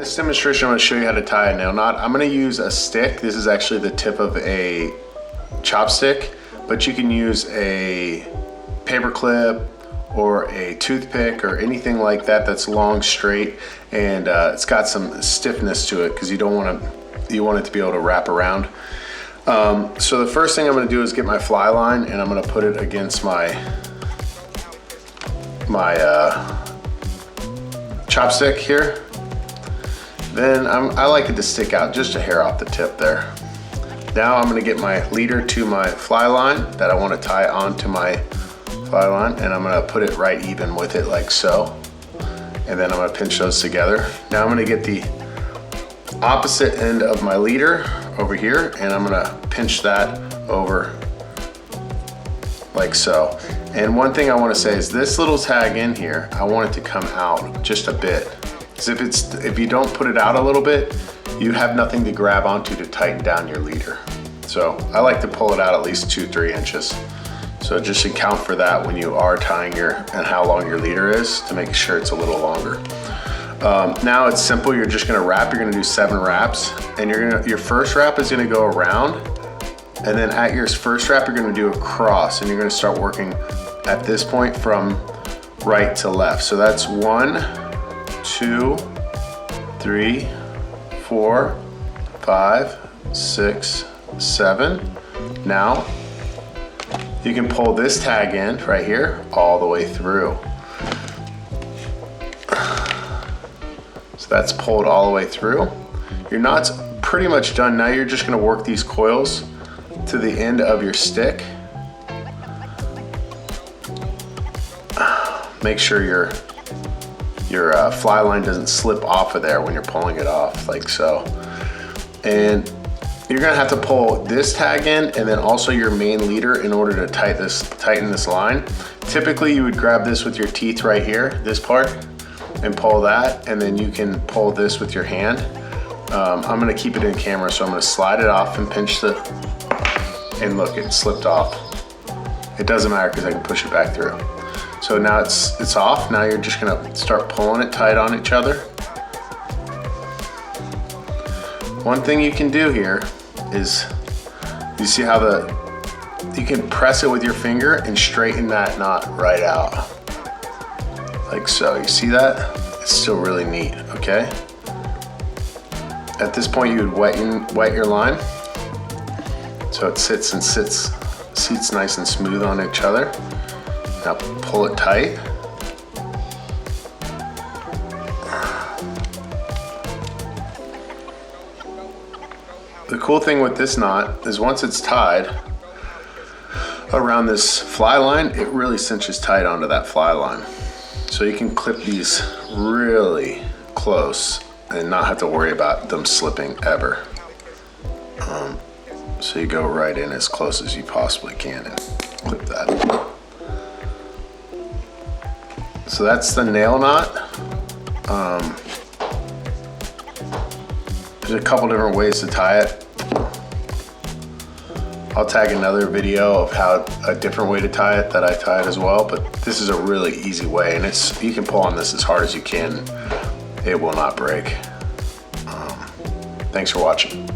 this demonstration, I'm going to show you how to tie a nail knot. I'm going to use a stick. This is actually the tip of a chopstick, but you can use a paper clip or a toothpick or anything like that that's long, straight, and it's got some stiffness to it because you want it to be able to wrap around. So the first thing I'm going to do is get my fly line, and I'm going to put it against my chopstick here. Then I like it to stick out just a hair off the tip there. Now I'm going to get my leader to my fly line that I want to tie onto my fly line, and I'm going to put it right even with it like so. And then I'm going to pinch those together. Now I'm going to get the opposite end of my leader over here, and I'm going to pinch that over like so. And one thing I want to say is this little tag in here, I want it to come out just a bit. Because if you don't put it out a little bit, you have nothing to grab onto to tighten down your leader. So I like to pull it out at least 2-3 inches. So just account for that when you are tying and how long your leader is, to make sure it's a little longer. Now it's simple. You're just gonna wrap. You're gonna do 7 wraps, and your first wrap is gonna go around, and then at your first wrap you're gonna do a cross, and you're gonna start working at this point from right to left. So that's 1, 2, 3, 4, 5, 6, 7. Now you can pull this tag in right here all the way through. So that's pulled all the way through. Your knot's pretty much done. Now you're just gonna work these coils to the end of your stick. Make sure your fly line doesn't slip off of there when you're pulling it off, like so. And you're gonna have to pull this tag in and then also your main leader in order to tighten this line. Typically you would grab this with your teeth right here, this part, and pull that, and then you can pull this with your hand. I'm gonna keep it in camera, so I'm gonna slide it off and pinch and look, it slipped off. It doesn't matter because I can push it back through. So now it's off. Now you're just gonna start pulling it tight on each other. One thing you can do here is, you see how you can press it with your finger and straighten that knot right out. Like so, you see that? It's still really neat, okay? At this point you would wet your line so it seats nice and smooth on each other. Now pull it tight. The cool thing with this knot is once it's tied around this fly line, it really cinches tight onto that fly line. So you can clip these really close and not have to worry about them slipping ever. So you go right in as close as you possibly can and clip that. So that's the nail knot. There's a couple different ways to tie it. I'll tag another video of a different way to tie it that I tie it as well, but this is a really easy way, and you can pull on this as hard as you can. It will not break. Thanks for watching.